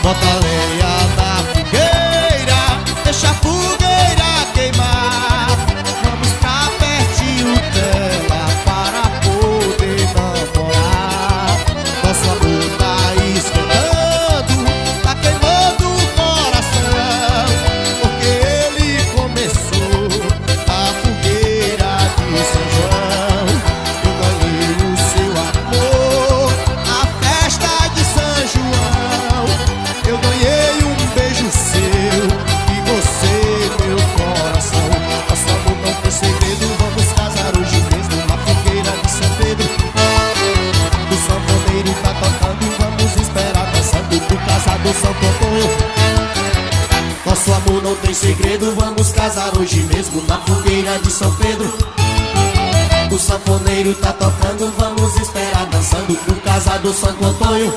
Bota lenha na fogueira, deixa a fogueira queimar. Vamos pra pertinho dela para poder namorar. Nosso amor tá esquentando, tá queimando o coração, porque ele começou a fogueira de São João. Eu ganhei o seu amor, a festa de São João. Eu ganhei um beijo seu e você, meu coração. Nosso amor não tem segredo, vamos casar hoje mesmo na fogueira de São Pedro. O sanfoneiro tá tocando, vamos esperar dançando pro casado Santo Antônio. Nosso amor não tem segredo, vamos casar hoje mesmo na fogueira de São Pedro. O sanfoneiro tá tocando, vamos esperar dançando pro casado Santo Antônio.